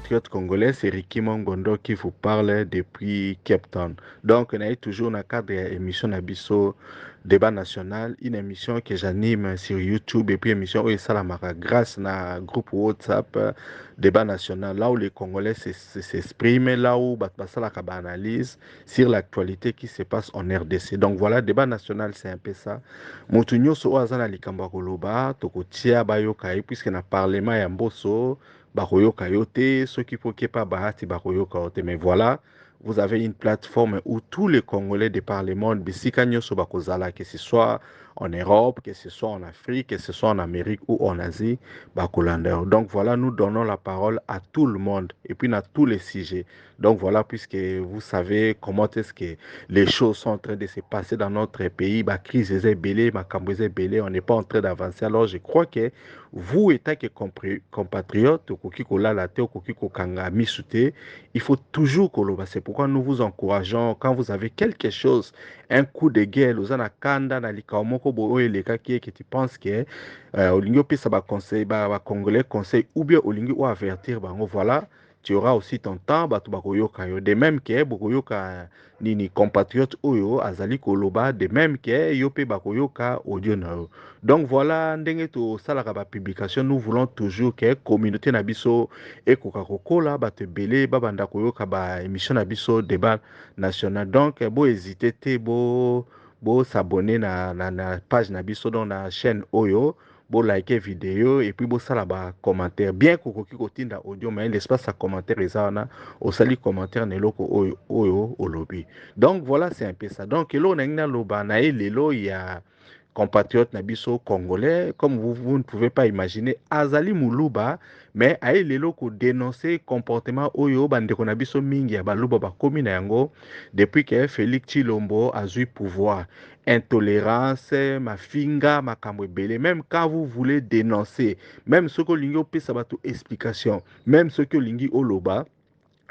compatriote congolais, c'est Ricky Mongondo qui vous parle depuis Cape Town. Donc, on est toujours dans le cadre de l'émission Nabiso Débat National, une émission que j'anime sur YouTube et puis émission où il Salamara grâce à un groupe WhatsApp Débat National, là où les Congolais s'expriment, là où Batbasala analyse sur l'actualité qui se passe en RDC. Donc voilà, Débat National, c'est un peu ça. Motunyo so azana likamba koloba, tokotia bayoka, puisque na parlement ya mboso, bakoyoka yote, ceux qui faut pas bahati bakoyoka yote. Mais voilà, vous avez une plateforme où tous les Congolais de par le monde, bisika nyoso bakozala, que ce soit en Europe, que ce soit en Afrique, que ce soit en Amérique ou en Asie, bakolandeur. Donc voilà, nous donnons la parole à tout le monde et puis à tous les sujets. Donc voilà, puisque vous savez comment est-ce que les choses sont en train de se passer dans notre pays, ma crise est belée, ma cambouise est belée, on n'est pas en train d'avancer. Alors je crois que vous, étant que compatriotes, il faut toujours que c'est pourquoi nous vous encourageons, quand vous avez quelque chose, un coup de guerre, vous en kanda na likaomoko boyo eleka qui que tu penses que olingo pesa ba conseil ba congolais conseil ou bien olingo ou avertir bango voilà, tu auras aussi ton temps batu bakoyoka yo de même que bokoyoka nini compatriote oyo azali koloba de même que yo pe bakoyoka audio na yo. Donc voilà ndenge to salaka ba publication, nous voulons toujours que communauté na biso et kokakokola batu belé babanda koyoka ba émission na biso débat national. Donc bo hésiter te bo s'abonner na page na biso dans la chaîne oyo, bo like vidéo et puis bo sala ba commentaire bien kokoki kotinda audio mais l'espace à commentaire ezana au sali commentaire neloko oyo olobi. Donc voilà, c'est un peu ça. Donc elo na loba na lelo ya compatriotes nabiso congolais, comme vous ne pouvez pas imaginer, Azali Moulouba, mais aïe lelo ko dénoncer comportement oyo bandeko nabiso mingi ya baluba bakomi na yango depuis que Félix Tshilombo a eu pouvoir. Intolérance, mafinga, makambo ebele. Même quand vous voulez dénoncer, même ce que lingi opesa bato explication, même ce que lingi oloba,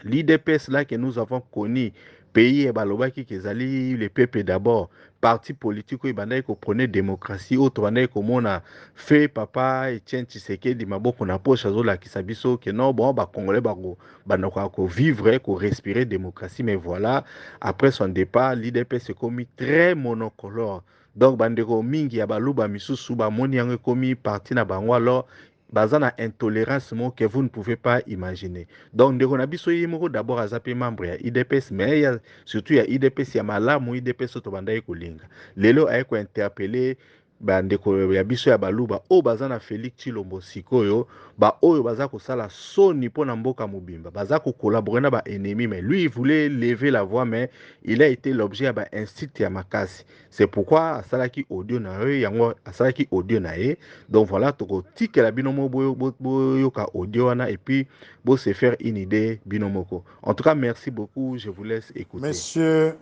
l'IDPS là que nous avons connu, pays et balobaki kezali le peuple d'abord, parti politique où bandai ko prenait démocratie, autre bandai ko mona fait papa Etienne Tshisekedi maboko na poche azola kisabiso que non bon ba congolais bako bandako ko vivre, ko respirer démocratie, mais voilà, après son départ, l'IDPS s'est commis très monocolore. Donc bandeko mingi ya baluba misusu ba moni yango komi parti na bango alors bazana intolérance que vous ne pouvez pas imaginer. Donc, ndeko na biso yimoko d'abord azape membre ya IDPS, mais ya, surtout ya IDPS ya malamu IDPS to banda kolinga. Lelo ay ko interpeller ba ndeko ya biso ya baluba o bazana Félix Tshilombo sikoyo ba oyo baza ko sala soni pona mboka mobimba baza ko collaborer na ba ennemi, mais lui il voulait lever la voix mais il a été l'objet ya ba incite ya makasi. C'est pourquoi asalaki audio na ye yango asalaki audio na ye. Donc voilà, toko tikela binomo boyoka audio wana et puis bo se faire une idée binomoko. En tout cas, merci beaucoup, je vous laisse écouter. Monsieur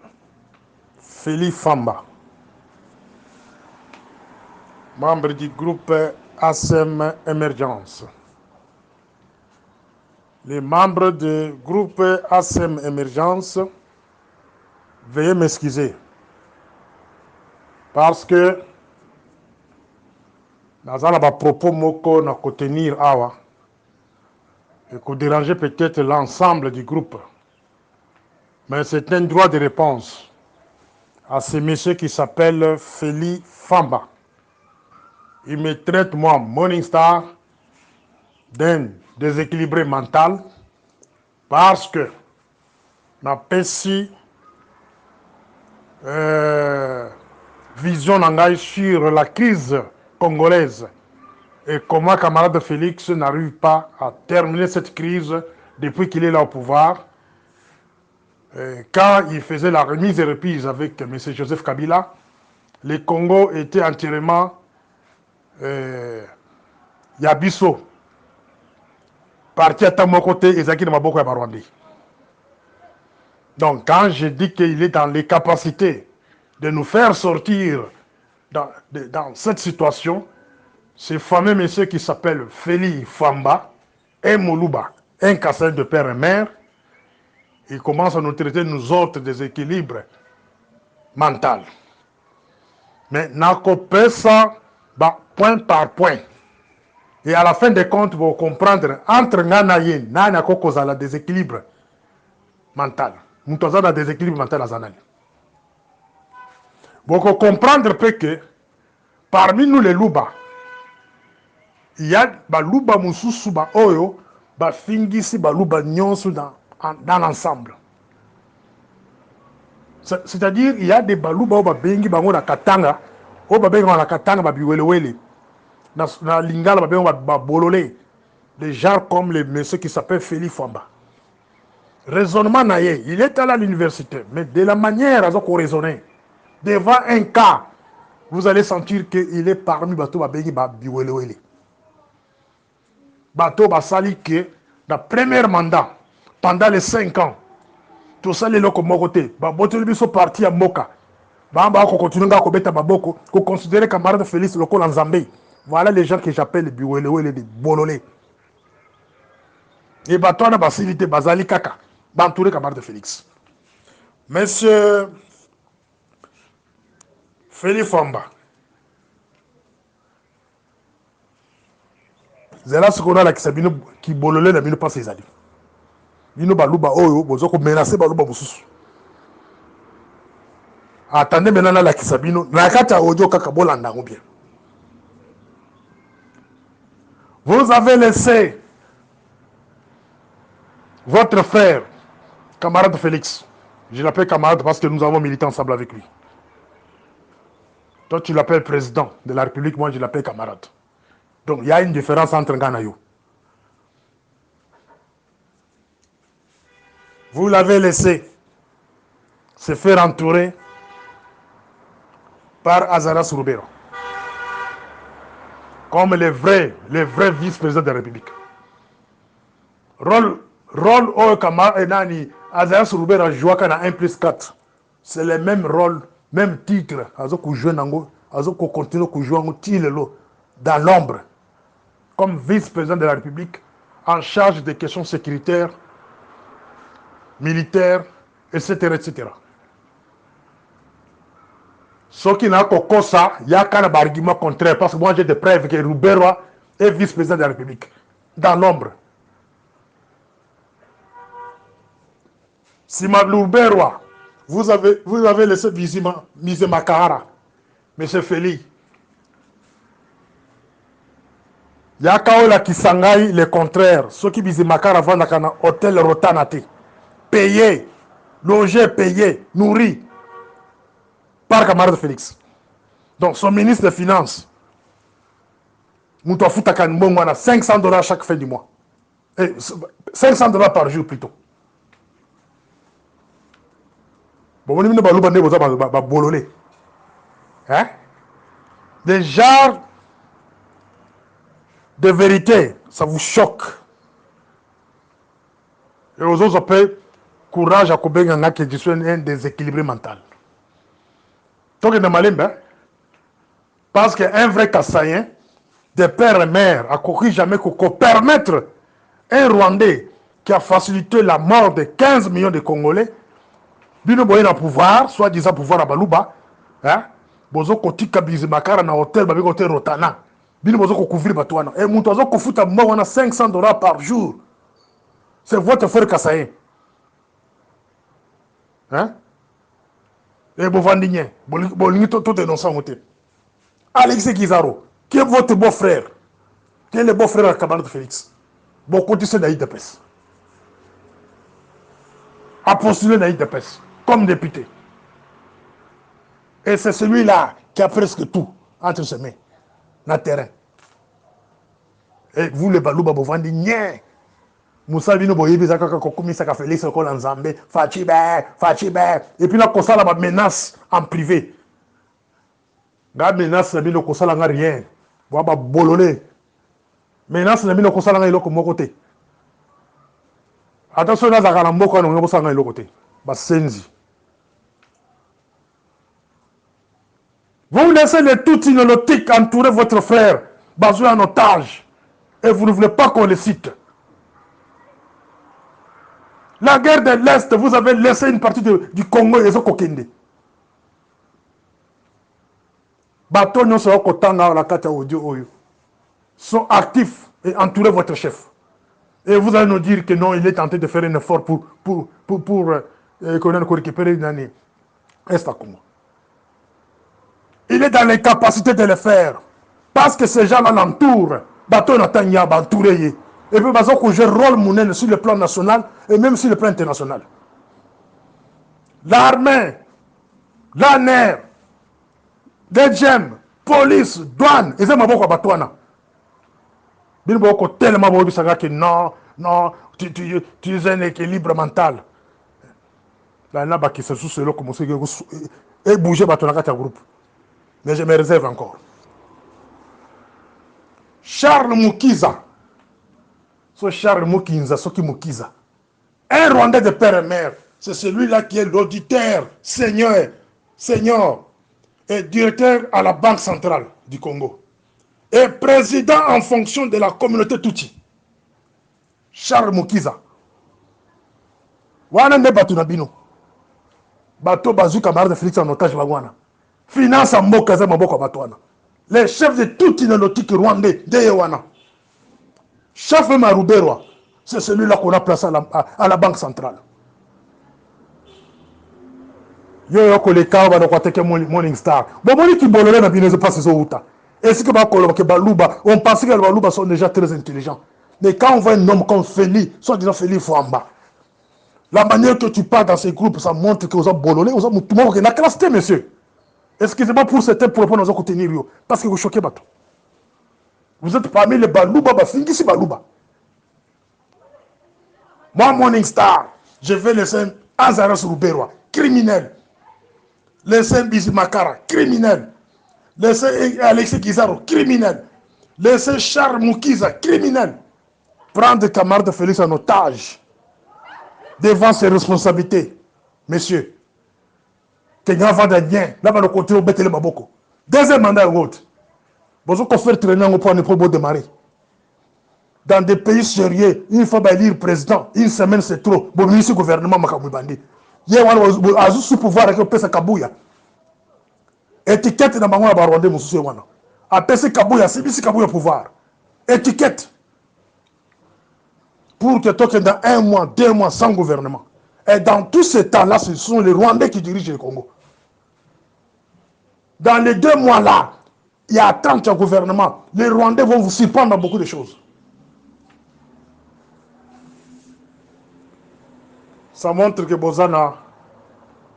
Félix Famba, membre du groupe ASEM Émergence. Les membres du groupe ASEM Émergence, veuillez m'excuser parce que dans un propos moko na tenir awa et que déranger peut-être l'ensemble du groupe. Mais c'est un droit de réponse à ce monsieur qui s'appelle Félix Famba. Il me traite, moi, Morningstar, d'un déséquilibré mental parce que ma pessi vision sur la crise congolaise et comment camarade Félix n'arrive pas à terminer cette crise depuis qu'il est là au pouvoir. Quand il faisait la remise et reprise avec M. Joseph Kabila, le Congo était entièrement Yabiso, parti à Tamokote et Zaki de Maboko et Barwandi. Donc, quand je dis qu'il est dans les capacités de nous faire sortir dans cette situation, ce fameux monsieur qui s'appelle Félix Famba et Moulouba, un cassin de père et mère, il commence à nous traiter, nous autres, des équilibres mentaux. Mais n'a ça, point par point. Et à la fin des comptes, vous comprendre, entre Nanaye, Nana Kokoza, la déséquilibre mental. Nous avons un déséquilibre mental à Zanani. Vous comprendre que parmi nous les Louba, il y a des Louba Moussou, Oyo, Fingisi, Louba Nyonsu dans l'ensemble. C'est-à-dire, il y a des Balouba ou Bengi Bango na Katanga, ou Bengi na Katanga, Babiwelewele, na Lingala, Babolole, des gens comme les messieurs qui s'appellent Félix Famba. Raisonnement naïe, il est allé à l'université, mais de la manière dont on raisonnait, devant un cas, vous allez sentir qu'il est parmi Bato Babengi Babiwelewele. Bato Basali que, dans le premier mandat, pendant les 5 ans, tout ça, les locaux mokoté, Babotelbi sont partis à Moka. Bamba ko continue à kobeta baboko, ko considérer camarade Félix local en Zambie. Voilà les gens que j'appelle les biwelewele, les bololé. Et bato na facilité bazali kaka, entouré camarade Félix. Monsieur Félix Famba. Zela ce qu'on a là qui bololé na bino pas ses alliés. Bino baluba oyo bozo ko menacer baluba mususu. Attendez maintenant la Kisabino. Nakata Ojo Kakabolanda bien. Vous avez laissé votre frère, camarade Félix. Je l'appelle camarade parce que nous avons milité ensemble avec lui. Toi, tu l'appelles président de la République, moi, je l'appelle camarade. Donc, il y a une différence entre Nganayo. Vous l'avez laissé se faire entourer par Azara Sourubero comme les vrais vice-présidents de la République. Rôle au Kamara et Nani, Azara Sourubero a joué à 1+4. C'est le même rôle, même titre. Azoko joue Nango, Azoko continue à jouer dans l'ombre, comme vice-président de la République, en charge des questions sécuritaires, militaires, etc. etc. Ce qui n'a pas ça, il y a qu'un argument contraire, parce que moi j'ai des preuves que Roubero est vice-président de la République, dans l'ombre. Si Roubero, vous avez laissé Mise Makahara, M. Feli. Il y a Kaola qui s'engaille le contraire. Ceux qui Mise Makahara vont dans un hôtel Rotanate, payé, logé, payé, nourri par camarade Félix. Donc son ministre des Finances, Moutouafouta Kanbongo, on a $500 chaque fin du mois. Et $500 par jour plutôt. Bon, on a bololé. Hein? Des genres de vérité, ça vous choque. Et aux autres, appellent courage à Kobenga qui est un déséquilibré mental. Donc, il y a parce qu'un vrai Kassaïen, de père et mère, a couru jamais pour permettre un Rwandais qui a facilité la mort de 15 millions de Congolais, bino boye na pouvoir, soi-disant pouvoir à Balouba, hein, bozo kotika bizimakara na hôtel, babi hôtel Rotana, bino bozo ko couvrir batouana, et moutozo ko futa mo wana $500 par jour. C'est votre frère Kassaïen. Hein? Et Bovandinien, Bolingi tout dénonçant au Alexis Kizaro, qui est votre beau-frère, qui est le beau-frère de camarade Félix. Beaucoup de Naïd de Pes. A postulé Naïd de Pes comme député. Et c'est celui-là qui a presque tout entre ses mains, dans le terrain. Et vous, les Balouba Bovandinien, Moussa Bino Boyebi Zakaka Kokumi Saka Félix Okol en Zambé, Fachibe. Et puis là, qu'on ça la menace en privé. La menace, c'est bien qu'on ça n'a rien. Waba bololé. Menace, c'est bien qu'on ça n'a rien de mon côté. Attention, là, ça a mboko on ça n'a rien de côté. Bah, senzi. Vous laissez les tout inolotiques entourer votre frère, basé en otage, et vous ne voulez pas qu'on le cite. La guerre de l'Est, vous avez laissé une partie du Congo et les Kokende. Bateau non sera kotanga la kata audio oyo. sont actifs et entourez votre chef. Et vous allez nous dire que non, il est tenté de faire un effort pour récupérer une année. Est à Congo. Il est dans les capacités de le faire. Parce que ces gens-là l'entourent. Bateau Natanya va entourer. Et puis, parce que je rôle mon sur le plan national et même sur le plan international. L'armée, la NER, les GEM, police, douane, ils aiment beaucoup à Batouana. Ils aiment beaucoup tellement que non, non, tu es un équilibre mental. Là, il y a qui se sous le commencé et bouger Batouana à groupe. Mais je me réserve encore. Charles Mukiza. Ce Charles Mukiza, ce qui Mukiza. Un Rwandais de père et mère. C'est celui-là qui est l'auditeur, seigneur, et directeur à la Banque centrale du Congo. Et président en fonction de la communauté Tutsi. Charles Mukiza. Wana ne batu na bino. Bato bazu camarade Félix en otage bagwana. Finance en mboka za maboko batwana. Les chefs de toute une nautique rwandais de Yewana. Chef Maruberwa, c'est celui-là qu'on a placé à la Banque centrale. Yo yoko le kawa na kwateke Morning Star. Bomoni ki bolole na bineze pas ce outa. Est-ce que que Baluba, on pensait que les Baluba sont déjà très intelligents. Mais quand on voit un homme comme Feli, soit disant Feli Fouamba, la manière que tu parles dans ces groupes, ça montre que vous avez bololé, vous avez tout le monde qui est classe, monsieur. Excusez-moi pour certains propos nous allons tenir, parce que vous choquez bateau. Vous êtes parmi les Baluba, Bafingisi Baluba. Moi, Morning Star, je vais laisser Azaras Ruberwa, criminel. Laissez Bizimakara, criminel. Laissez Alexis Gizaro, criminel. Laissez Charles Mukiza, criminel. Prendre camarade Félix en otage devant ses responsabilités, messieurs. Kenyan Vandadien, là-bas le côté au Betele Maboko. Deuxième mandat ou autre. Vous avez fait traîner un point pour démarrer. Dans des pays sérieux, il faut élire président. Une semaine, c'est trop. Bon, ministre gouvernement, Makamouibandi. Il y a un sous pouvoir avec le PS Kabouya. Étiquette dans le monde Rwandais, monsieur Wana. A PC Kabouya, c'est ici Kabouya pouvoir. Étiquette. Pour que toi, dans un mois, 2 mois, sans gouvernement. Et dans tout ce temps-là, ce sont les Rwandais qui dirigent le Congo. Dans les 2 mois-là, il y a tant de gouvernement. Les Rwandais vont vous surprendre dans beaucoup de choses. Ça montre que Bozana,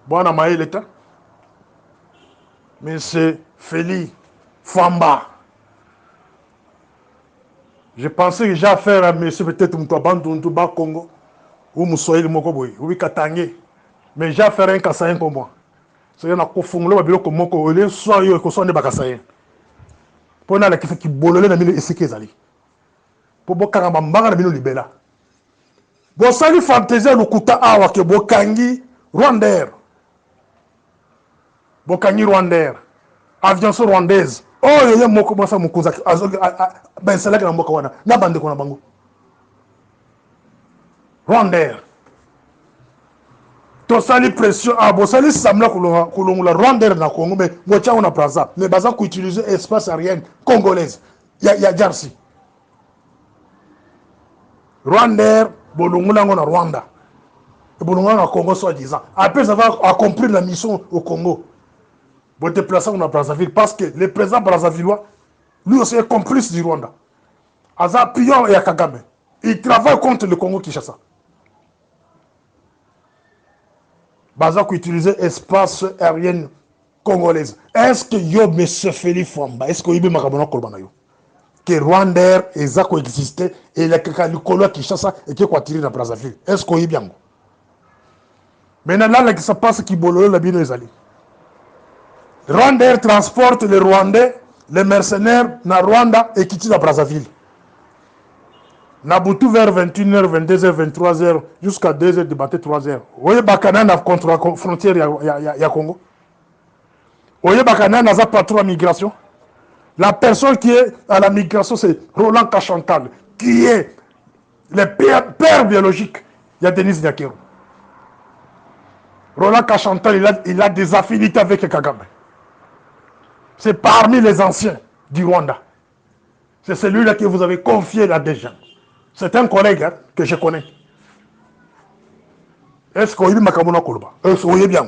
Bwana Maï l'État, mais c'est Feli Famba. Je pensais que j'ai affaire à monsieur peut-être Moutoba Congo, ou Moussoïl Mokoboy, ou Katangé, mais j'ai affaire à un Kassayen comme moi. C'est-à-dire que je suis un peu comme moi, je suis un peu comme Kassayen. Pour nous, il faut que bolole na mino esike zali. Pour bokanga mambanga na mino libela. Bosali fantaisie lukuta awa ke bokangi Rwandair. Bokangi Rwandair. Aviation rwandaise. Oh yeye moko mosa mukunza ben seleka na mboka wana. Na bande ko na bango. Rwandair. Tosali pression a bosali samla kulongula Rwandair na Congo mais bocha on a plaza. Mais baza ko utiliser espace aérien congolaise. Ya Jarsi. Rwandair bolongula na Rwanda. Et bolongula na Congo soi-disant. Après ça va accomplir la mission au Congo. Bon déplacer on a Brazzaville parce que le président Brazzavillois lui aussi est complice du Rwanda. Aza pion et Kagame. Il travaille contre le Congo Kinshasa. Baza ko utiliser espace aérien congolaise. Est-ce que yo monsieur Félix Famba, est-ce que ibe makabona kolbana yo? Que Rwandair ezako exister et le Kakali Kinshasa et qui attirer dans Brazzaville. Est-ce que bien? Maintenant là qui se passe qui bololo la bien ezali. Rwandair transporte les Rwandais, les mercenaires na Rwanda et qui à Brazzaville. Nabutu vers 21h, 22h, 23h, jusqu'à 2h de battre 3h. Vous voyez, Bakana contre la frontière ya Congo. Vous voyez, Bakana n'a pas trop la migration. La personne qui est à la migration, c'est Roland Kachantal, qui est le père biologique. Il y a Denis Nyakero. Roland Kachantal, il a des affinités avec Kagame. C'est parmi les anciens du Rwanda. C'est celui-là que vous avez confié là déjà. C'est un collègue hein, que je connais. Est-ce que vous voyez bien?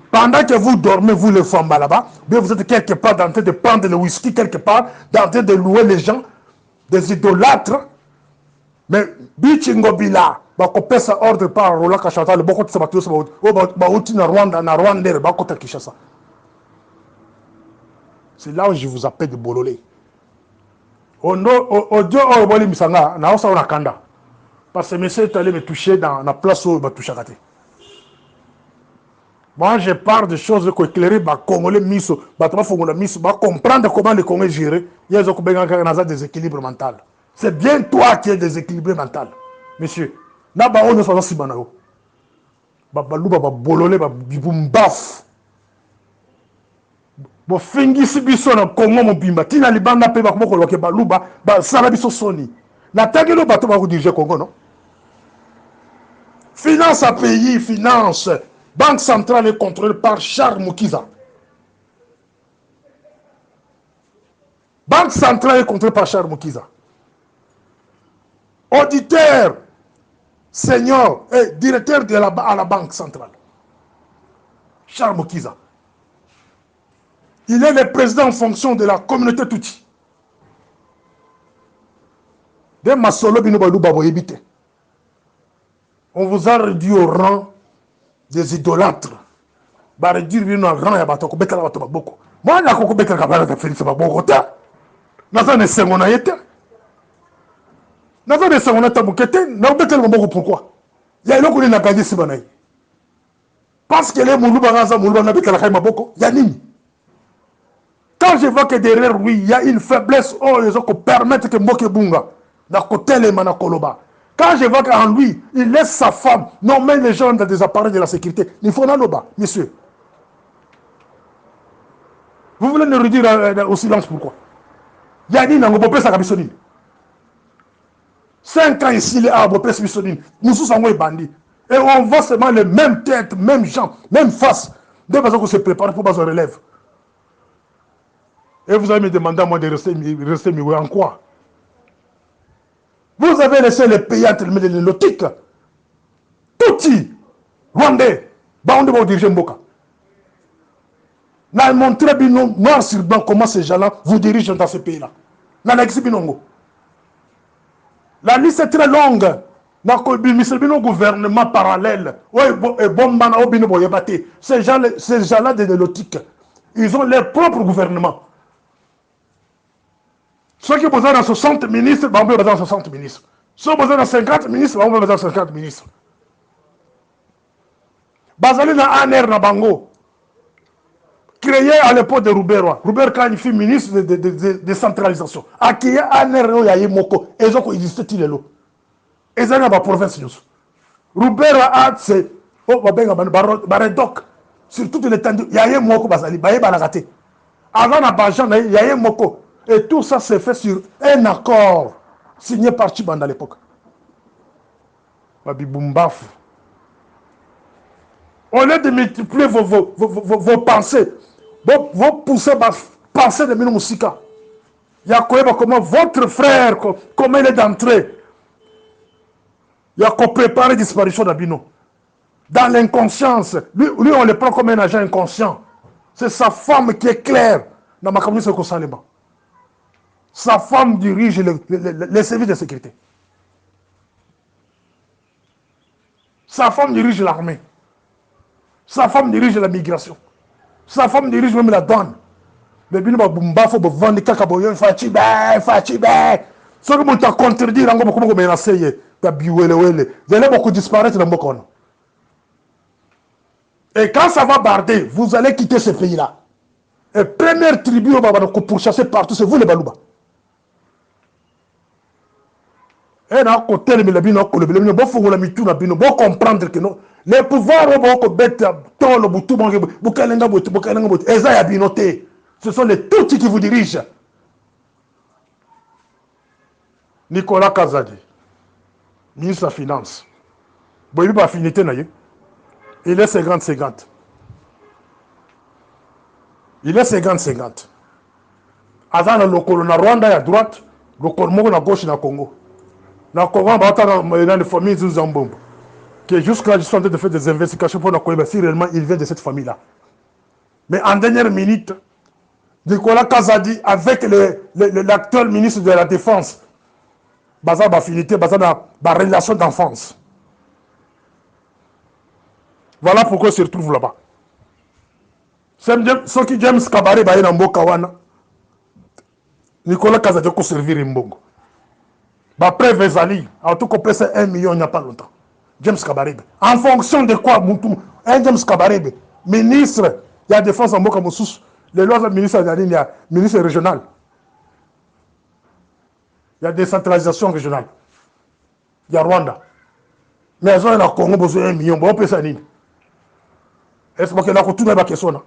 Pendant que vous dormez, vous les femmes là-bas, bien vous êtes quelque part en train de prendre le whisky, quelque part, en train de louer les gens, des idolâtres. Mais, Bichingobila, bakopesa ordre par Rola Kachata, le boko tsabato bauti na Rwanda, na Rwanda, bakota Kishasa. C'est là où je vous appelle de Bololé. Odio Oboli Misanga, na osa kanda. Parce que monsieur est allé me toucher dans la place où il m'a touché à côté. Moi, je parle de choses qui éclairent les Congolais, comprendre comment les Congolais gèrent. Il y a des déséquilibres mentaux. C'est bien toi qui es déséquilibré mental, monsieur. Na ba ono sa sibana yo. Ba baluba ba bololé ba bibumbaf. Bo fingisi biso na Congo mobimba. Tina libanda pe ba komoko loke baluba ba sala biso soni. Na tagelo bato ba ko diriger Congo non? Finance à pays, finance. Banque centrale est contrôlée par Charles Mukiza. Banque centrale est contrôlée par Charles Mukiza. Auditeur, senior et directeur à la Banque centrale. Charles Mukiza. Il est le président en fonction de la communauté Tutsi. De Masolo Binobalou Baboyebite. On vous a réduit au rang des idolâtres. Bah réduire bien au rang ya batoko betala bato boko. Moi na koko betala kabala ka Félix Baboko ta. Naza ne sengona yete. Naza ne sengona ta bukete, na betala baboko pourquoi? Ya eloko ni na gagné sibanayi. Parce que les mouluba ngaza mouluba na betala kay maboko, ya nini? Quand je vois que derrière lui, il y a une faiblesse, oh, ils ont permettre que Moke Bunga, na côté les manakoloba. Quand je vois qu'en lui, il laisse sa femme nommer les gens dans des appareils de la sécurité, il faut n'aloba, monsieur. Vous voulez nous redire au silence pourquoi? Yanni n'a pas sa cabissonine. 5 ans ici, il a pas sa cabissonine. Nous sommes en bandits. Et on voit seulement les mêmes têtes, mêmes gens, même face. De façon qu'on se prépare pour qu'on relève. Et vous allez me demander à moi de rester mieux en quoi? Vous avez laissé les pays entre les mains de l'élotique. Touti, Rwandais, Baoundé va diriger Mboka. N'a montré noir sur blanc comment ces gens-là vous dirigent dans ce pays-là. N'a Binongo. La liste est très longue. N'a un gouvernement parallèle. Ces gens-là de l'élotique, ils ont leur propre gouvernement. Ceux qui ont besoin de 60 ministres, on besoin de 60 ministres. Ceux qui ont besoin de 50 ministres, on besoin de 50 ministres. Bazali na ANR na Bango, créé à l'époque de Roubert. Roubert quand il fut ministre de décentralisation. A créé ANR ya Yemoko, et ils ont existé tous les lots. Et ils ont la province. Roubert a c'est oh Baredok sur toute l'étendue. Il y a Yemoko Bazali, Baye Balagate. Avant la Bajan, il y a Yemoko. Et tout ça s'est fait sur un accord signé par Chiban à l'époque. Au lieu de multiplier vos pensées, vos poussées, pensées de Mino Moussika. Il y a comment votre frère, comment il est d'entrée. Il y a qu'on prépare la disparition d'Abino. Dans l'inconscience. Lui, on le prend comme un agent inconscient. C'est sa femme qui est claire dans ma communauté Kosalema. Sa femme dirige les services de sécurité. Sa femme dirige l'armée. Sa femme dirige la migration. Sa femme dirige même la douane. Mais bien, il faut vendre cacaboyon, fatibé. Ce que vous contredire, vous avez menacé, vous allez beaucoup disparaître dans le monde. Et quand ça va barder, vous allez quitter ce pays-là. Et première tribu, on va pour chasser partout, c'est vous les Balouba. Et là, côté de la bino, comprendre que non, les pouvoirs ce sont les Tutsis qui vous dirigent. Nicolas Kazadi, ministre de la Finance. Il n'y a affinité, il est 50-50. Il est 50-50. aza na lokolo na Rwanda ya droite, lokolo moko na gauche na Congo. Na Congo, dans les familles Zambombo. Que jusque-là, je suis en train de faire des investigations pour connaître si réellement il vient de cette famille-là. Mais en dernière minute, Nicolas Kazadi, avec l'actuel ministre de la Défense, basé sur affinité, basé sur la relation d'enfance. Voilà pourquoi il se retrouve là-bas. Ceux qui James Kabare, Nicolas Kazadi a servir Mbongo. Après Vezali, en tout cas, c'est 1 million il n'y a pas longtemps. James Kabarebe. En fonction de quoi, Moutou, un James Kabarebe, ministre de la Défense en Mboka Moussous, le loi ministre de il y a ministre régional. Il y a décentralisation régionale. Il y a Rwanda. Mais ils ont Congo besoin de 1 million. Bon, on peut ça. Est-ce que la couture n'est pas question?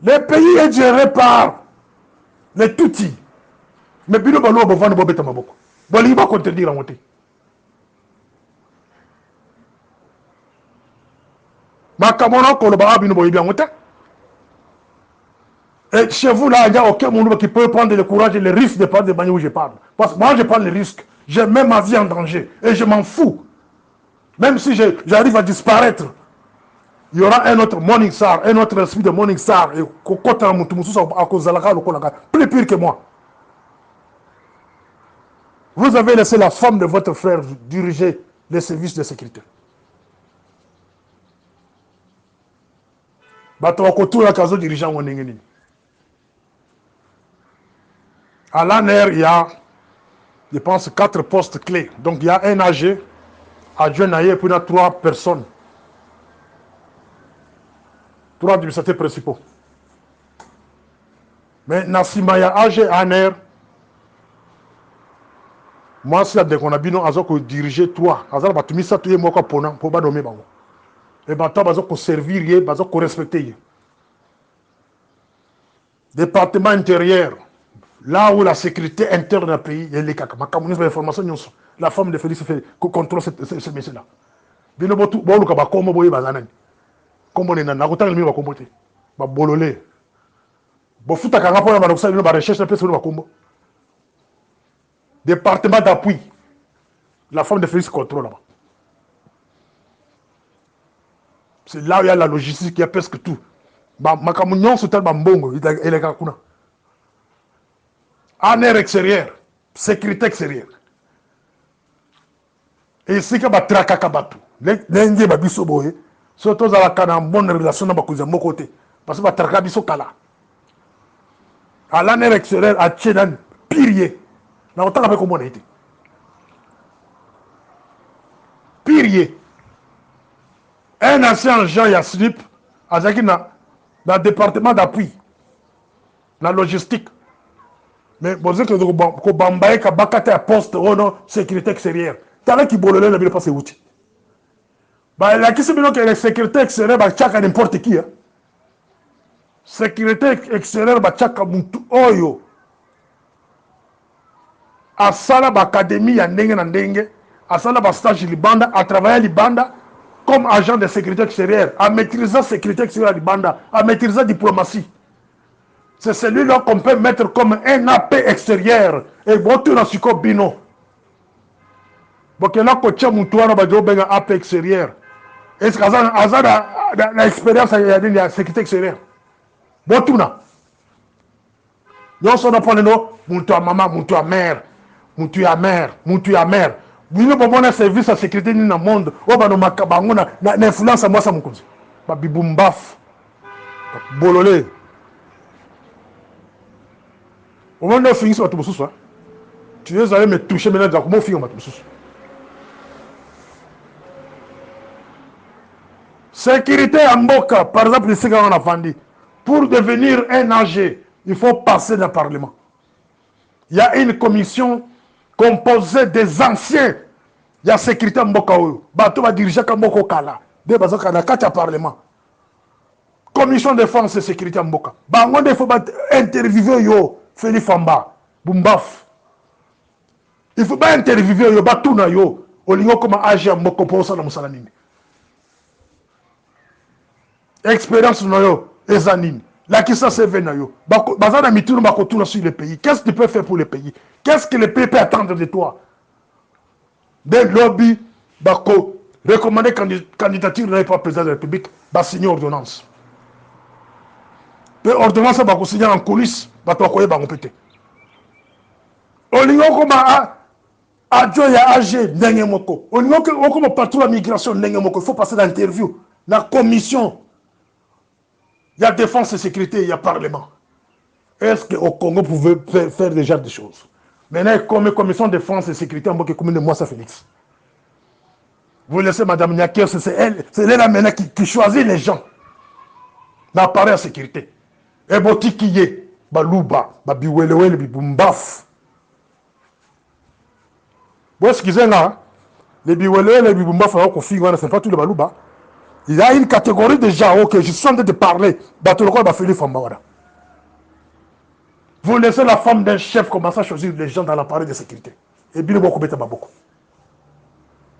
Le pays est géré par les Tutsis. Mais bino balo bovana bobeta maboko. Boli ba contredire en moté. Ma kamona ko le ba bino boyi bien moté. Et chez vous là, il n'y a aucun monde qui peut prendre le courage et le risque de parler de manière où je parle. Parce que moi je prends le risque. Je mets ma vie en danger et je m'en fous. Même si j'arrive à disparaître, il y aura un autre Morning Star, un autre esprit de Morning Star et plus pire que moi. Vous avez laissé la femme de votre frère diriger les services de sécurité. À l'ANR, il y a, je pense, 4 postes clés. Donc, il y a un AG, adjoint naïe, et puis il y a 3 personnes. 3 administrateurs principaux. Mais Nassima, il y a AG, ANR. Moi, si la déconabino, a dirigé 3. Azal va tout ça, tout est moi pour pas nommer. Et maintenant, il va servir, il va respecter. Département intérieur. Là où la sécurité interne du pays, il y a les caca. Ma communiste d'information, la femme de Félix fait contrôle ce métier-là. Bino botu, bon, le comme boye bazanan. Comme on est dans la route, il va compoter. Va bololé. Bon, fouta kanga pour la recherche, la personne va combo. Département d'appui. La femme de Félix contrôle là-bas. C'est là où il y a la logistique, il y a presque tout. Ma communion sur tel bambongo, il est kakuna. En air extérieur, sécurité extérieure. Et ici, il y a tracacabatu. Les gens qui ont surtout dans bonne relation avec les gens côté. Parce que les tracacabatu kala. À l'air extérieur, à Tchénan, pirier. N'a autant avec comment on a été. Pirier. Un ancien Jean Yaslip, à dans le département d'appui, dans la logistique. Mais vous savez que Bambaye a bakate à poste ou non sécurité extérieure. T'as là qui bolole la ville pas c'est outil. Bah la qui c'est bien que la sécurité extérieure bah tchaka n'importe qui. Sécurité extérieure bah tchaka muntu oyo. A sala ba académie ya ndenge na ndenge, a sala ba stage libanda, a travailler libanda comme agent de sécurité extérieure, à maîtriser la sécurité extérieure libanda, à maîtriser la diplomatie. C'est celui-là qu'on peut mettre comme un AP extérieur. Et votre nasiko bino. Parce que là, quand tu as un AP extérieur, est-ce que tu as l'expérience de la sécurité extérieure? Votre na. Nous sommes pas nous, à maman, nous à mère, nous à mère, nous à mère. Nous avons un service de sécurité dans le monde. Nous avons une influence à moi, ça me cause. Bibumbaf. Bololé. Au moment où tu finis sur ton sous, tu es allé me toucher maintenant, comment finir sur ton sous? Sécurité en Mboka, par exemple, ici quand on a vendu, pour devenir un AG, il faut passer dans le Parlement. Il y a une commission composée des anciens. Il y a sécurité en Mboka. Bato va diriger comme Mboka Kala. Des bazos Kala, quand il y a Parlement. Commission de défense et sécurité en Mboka. Bangon, il faut interviewer yo. Félix Famba, Bumbaf. Il ne faut pas interviewer yo, batuna yo, au lieu comme agir en moko pour ça dans Moussalanini. expérience na yo ezanine la kisa CV na yo bazana mitulu bakotuna sur le pays. Qu'est-ce que tu peux faire pour le pays? Qu'est-ce que le pays peut attendre de toi? Des lobbies bako recommander candidature de pas président de la République ba signer ordonnance. Pe ordonnance bako signer en coulisses bato akoye bango pété. Olingo koma adjo ya AG ndenge moko. Olingo koma patron la migration ndenge moko. Il faut passer l'interview la commission. Il y a défense et sécurité, il y a parlement. Est-ce qu'au Congo pouvait faire déjà des choses? Maintenant, comme commission de défense et sécurité, en commune de Mouassa Félix. Vous laissez Mme Niaker, c'est elle là maintenant qui choisit les gens. L'appareil à sécurité. Et boti qui est, balouba, babiwelewele, bibumbaf. Bon, ce qu'ils ont là, les biwelewele, les bibumbaf, c'est pas tous les balouba. Il y a une catégorie de gens, ok, je suis en train de parler. Vous laissez la femme d'un chef commencer à choisir les gens dans l'appareil de sécurité. Et bien, beaucoup.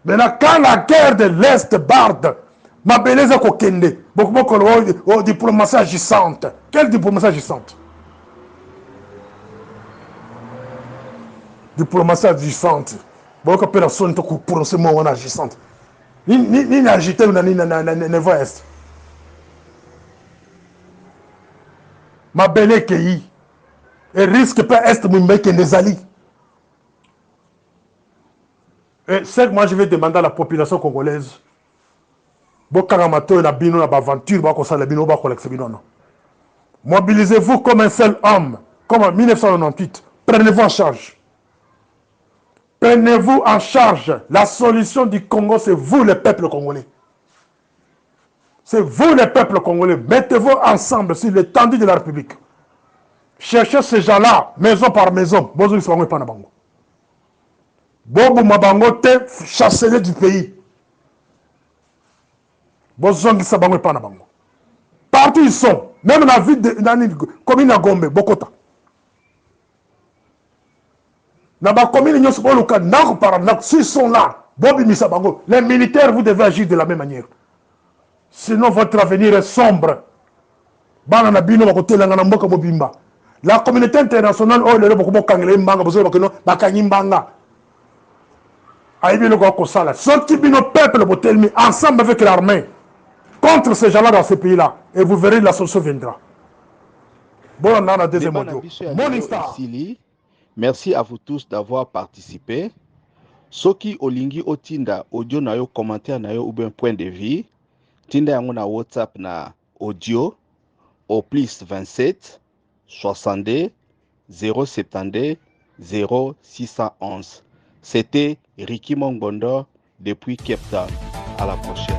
Maintenant, quand la guerre de l'Est barde, ma belleza kokende, beaucoup diplomatie agissante. Quelle diplomatie agissante? Diplomatie agissante. Beaucoup de personnes pour ce mot agissante. Ni agité ou ni voix est. Ma belle pays. Et risque pas est moumbé que des alliés. Et c'est que moi je vais demander à la population congolaise. Mobilisez-vous comme un seul homme, comme en 1998. Prenez-vous en charge. Prenez-vous en charge. La solution du Congo, c'est vous, le peuple congolais. C'est vous, le peuple congolais. Mettez-vous ensemble sur l'étendue de la République. Cherchez ces gens-là, maison par maison. Bobo Mabango te chassez-les du pays. Partout ils sont. Même dans la ville de commune à Gombe, Bokota. Dans la commune de s'ils sont là, les militaires, vous devez agir de la même manière. Sinon, votre avenir est sombre. La communauté internationale, ensemble avec l'armée, contre ces gens-là dans ce pays-là, et vous verrez la solution viendra. Bon, on a la deuxième audio. Morning Star. Merci à vous tous d'avoir participé. Soki olingi otinda audio na yo commentaire na yo ou bien point de vue, tinda yango na WhatsApp na audio au plus 27 62 072 0611. C'était Ricky Mongbondo depuis Cape Town. À la prochaine.